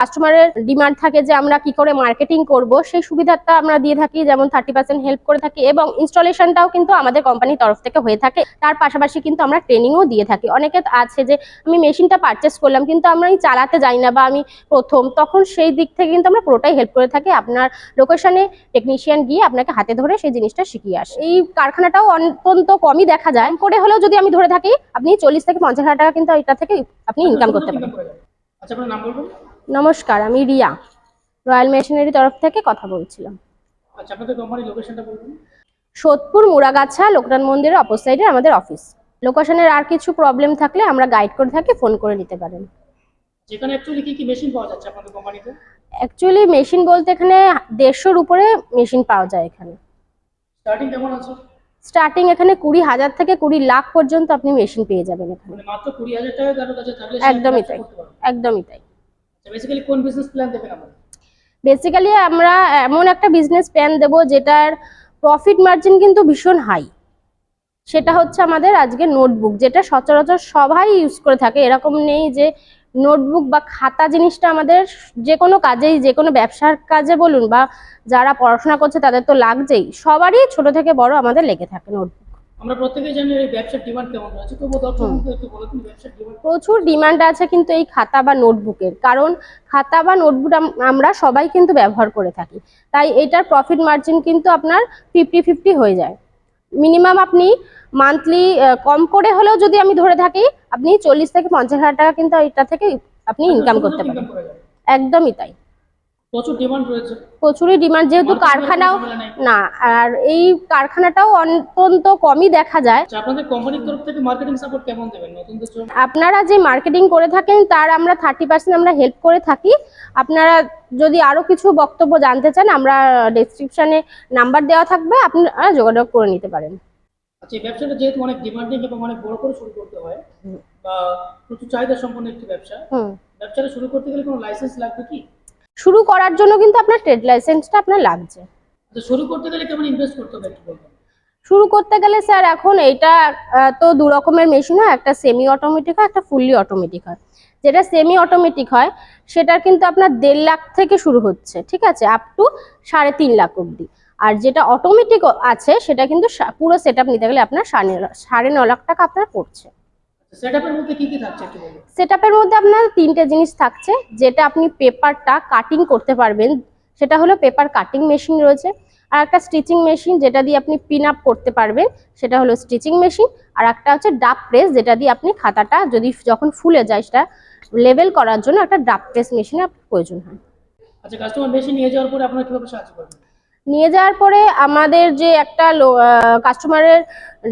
কাস্টমারের ডিমান্ড থাকে যে আমরা কি করে মার্কেটিং করব, সেই সুবিধাটা আমরা দিয়ে থাকি, যেমন 30% হেল্প করে থাকি এবং ইনস্টলেশনটাও কিন্তু আমাদের কোম্পানির তরফ থেকে হয়ে থাকে। তার পাশাপাশি কিন্তু আমরা ট্রেনিংও দিয়ে থাকি। অনেকে আছে যে আমি মেশিনটা পারচেস করলাম কিন্তু আমরা চালাতে জানি না বা আমি প্রথম, তখন সেই দিক থেকে কিন্তু আমরা পুরোটাই হেল্প করে থাকি। আপনার লোকেশনে টেকনিশিয়ান গিয়ে আপনাকে হাতে ধরে সেই জিনিসটা শিখিয়ে আসে। এই কারখানাটাও অত্যন্ত কমই দেখা যায়, করে হলেও যদি আমি ধরে থাকি আপনি 40 থেকে 50 হাজার টাকা কিন্তু এটা থেকে আপনি ইনকাম করতে পারেন। আচ্ছা, আপনার নাম বলুন। নমস্কার, আমি রিয়া, রয়্যাল মেশিনারি তরফ থেকে কথা বলছিলাম। আচ্ছা, আপনাদের কোম্পানির লোকেশনটা বলুন। সোদপুর মুরাগাছা লোকনাথ মন্দিরের অপোজিটে আমাদের অফিস। লোকেশনের আর কিছু প্রবলেম থাকলে আমরা গাইড করে থাকি, ফোন করে নিতে পারেন। যেখানে অ্যাকচুয়ালি কি কি মেশিন পাওয়া যাচ্ছে আপনাদের কোম্পানিতে? অ্যাকচুয়ালি মেশিন বলতে এখানে 150-র উপরে মেশিন পাওয়া যায়। এখানে স্টার্টিং কেমন আছে? স্টার্টিং এখানে 20,000 থেকে 20 লাখ পর্যন্ত আপনি মেশিন পেয়ে যাবেন এখানে। মানে মাত্র 20,000 টাকা কারো কাছে থাকলে একদমই তাই, একদমই তাই। আচ্ছা, বেসিক্যালি কোন বিজনেস প্ল্যান দেবেন আপনারা? বেসিক্যালি আমরা এমন একটা বিজনেস প্ল্যান দেব যেটার প্রফিট মার্জিন কিন্তু ভীষণ হাই। সেটা হচ্ছে আমাদের আজকে নোটবুক, যেটা সচরাচর সবাই ইউজ করে থাকে। এরকম নেই যে নোটবুক বা খাতা জিনিসটা আমাদের যে কোনো কাজেই, যে কোনো ব্যবসার কাজে বলুন বা যারা পড়াশোনা করছে তাদের তো লাগছেই, সবারই ছোট থেকে বড় আমাদের লেগে থাকে নোটবুক। আমরা প্রত্যেকেই জানি এই ব্যবসার ডিমান্ড কেমন আছে, তবু দর্শকদের একটু বলে দিন ব্যবসার ডিমান্ড। প্রচুর ডিমান্ড আছে কিন্তু এই খাতা বা নোটবুকের, কারণ খাতা বা নোটবুক আমরা সবাই কিন্তু ব্যবহার করে থাকি। তাই এটার প্রফিট মার্জিন কিন্তু আপনার 50-50 হয়ে যায়। মিনিমাম আপনি মান্থলি কম করে হলেও যদি আমি ধরে থাকি আপনি 40 থেকে 50 হাজার টাকা কিন্তু এটা থেকে আপনি ইনকাম করতে পারেন। একদমই তাই, প্রচুর ডিমান্ড রয়েছে। প্রচুরই ডিমান্ড, যেহেতু কারখানাও না, আর এই কারখানাটাও অত্যন্ত কমই দেখা যায়। আপনাদের কোম্পানির তরফ থেকে মার্কেটিং সাপোর্ট কেমন দেবেন নতুনদের জন্য? আপনারা যে মার্কেটিং করে থাকেন তার আমরা 30% আমরা হেল্প করে থাকি। আপনারা যদি আরো কিছু বক্তব্য জানতে চান, আমরা ডেসক্রিপশনে নাম্বার দেওয়া থাকবে, আপনারা যোগাযোগ করে নিতে পারেন। আচ্ছা, এই ব্যবসাটা যেহেতু অনেক ডিমান্ডিং এবং অনেক বড় করে শুরু করতে হয় বা প্রচুর চাহিদা সম্পন্ন একটি ব্যবসা, ব্যবসাটা শুরু করতে গেলে কোনো লাইসেন্স লাগবে কি? শুরু করার জন্য কিন্তু আপনার ট্রেড লাইসেন্সটা আপনার লাগছে। আচ্ছা, শুরু করতে গেলে কেমন ইনভেস্ট করতে হবে একটু বলবেন? শুরু করতে গেলে স্যার এখন এইটা তো দু রকমের মেশিন হয়, একটা সেমি অটোমেটিক হয়, একটা ফুললি অটোমেটিক হয়। যেটা সেমি অটোমেটিক হয় সেটার কিন্তু আপনার 1.5 লাখ থেকে শুরু হচ্ছে, ঠিক আছে, আপ টু 3.5 লাখ অবধি। আর যেটা অটোমেটিক আছে সেটা কিন্তু পুরো সেট আপ নিতে গেলে আপনার 9.5 লাখ টাকা আপনার পড়ছে। সেটআপের মধ্যে কি কি থাকছে একটু বলুন। সেটআপের মধ্যে আপনার 3টে জিনিস থাকছে। যেটা আপনি পেপারটা কাটিং করতে পারবেন, সেটা হলো পেপার কাটিং মেশিন রয়েছে। আর একটা স্টিচিং মেশিন, যেটা দিয়ে আপনি পিন আপ করতে পারবেন, সেটা হলো স্টিচিং মেশিন। আর একটা হচ্ছে ডাব প্রেস, যেটা দিয়ে আপনি খাতাটা যদি যখন ফুলে যায় সেটা লেভেল করার জন্য একটা ডাব প্রেস মেশিনের প্রয়োজন হয়। আচ্ছা, কাস্টমার মেশিন নিয়ে যাওয়ার পরে আপনারা কিভাবে সাহায্য করবেন? নিয়ে যাওয়ার পরে আমাদের যে একটা কাস্টমারের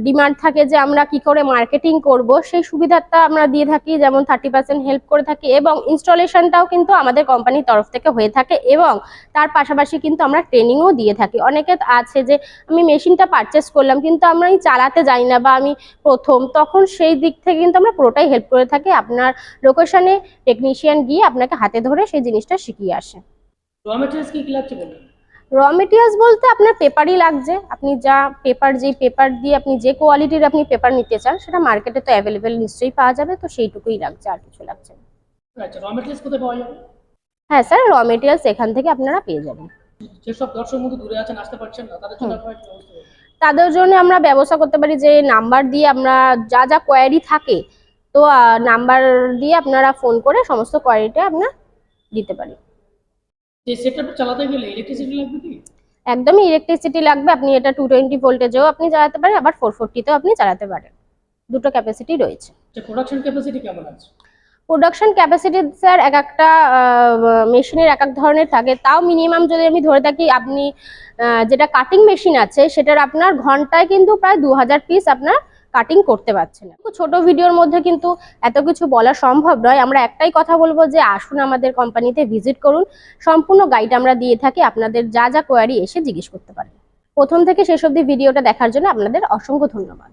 ডিমান্ড থাকে যে আমরা কি করে মার্কেটিং করব, সেই সুবিধাটা আমরা দিয়ে থাকি, যেমন 30% হেল্প করে থাকি এবং ইনস্টলেশনটাও কিন্তু আমাদের কোম্পানির তরফ থেকে হয়ে থাকে এবং তার পাশাপাশি কিন্তু আমরা ট্রেনিংও দিয়ে থাকি। অনেকে আছে যে আমি মেশিনটা পারচেস করলাম কিন্তু আমরা চালাতে জানি না বা আমি প্রথম, তখন সেই দিক থেকে কিন্তু আমরা পুরোটাই হেল্প করে থাকি। আপনার লোকেশনে টেকনিশিয়ান গিয়ে আপনাকে হাতে ধরে সেই জিনিসটা শিখিয়ে আসে। র মেটেরিয়ালস কি কি লাগছে বলুন। র মেটেরিয়ালস বলতে আপনার পেপারই লাগছে। আপনি যা পেপার, যেই পেপার দিয়ে আপনি যে কোয়ালিটির আপনি পেপার নিতে চান সেটা মার্কেটে তো অ্যাভেলেবেল নিশ্চয়ই পাওয়া যাবে, তো সেইটুকুই লাগছে, আর কিছু লাগছে না। আচ্ছা, র মেটেরিয়ালস কোথায় পাওয়া যাবে? হ্যাঁ স্যার, র মেটেরিয়ালস এখান থেকে আপনারা পেয়ে যাবেন। যেসব দর্শক বন্ধু দূরে আছেন, আসতে পারছেন না, তাদের জন্য আপনারা কি ব্যবস্থা করবেন? তাদের জন্য আমরা ব্যবস্থা করতে পারি যে নাম্বার দিয়ে আমরা যা যা কোয়ারি থাকে, তো নাম্বার দিয়ে আপনারা ফোন করে সমস্ত কোয়ারিটা আপনার দিতে পারি। এই সেটআপ চালাতে গেলে ইলেকট্রিসিটি লাগবে কি? একদমই ইলেকট্রিসিটি লাগবে। আপনি এটা 220 ভোল্টেজেও আপনি চালাতে পারেন, আবার 440তেও আপনি চালাতে পারেন। দুটো ক্যাপাসিটি রয়েছে। আচ্ছা, প্রোডাকশন ক্যাপাসিটি কেমন আছে? প্রোডাকশন ক্যাপাসিটি স্যার এক একটা মেশিনের এক এক ধরনের থাকে। তাও মিনিমাম যদি আমি ধরে থাকি, আপনি যেটা কাটিং মেশিন আছে সেটার আপনার ঘন্টায় কিন্তু প্রায় 2000 পিস আপনার কাটিং করতে পারছেন। ছোট ভিডিওর মধ্যে কিন্তু এত কিছু বলা সম্ভব নয়। আমরা একটাই কথা বলবো যে আসুন আমাদের কোম্পানিতে ভিজিট করুন, সম্পূর্ণ গাইড আমরা দিয়ে থাকি। আপনাদের যা যা কোয়ারি এসে জিজ্ঞেস করতে পারেন। প্রথম থেকে শেষ অবধি ভিডিওটা দেখার জন্য আপনাদের অসংখ্য ধন্যবাদ।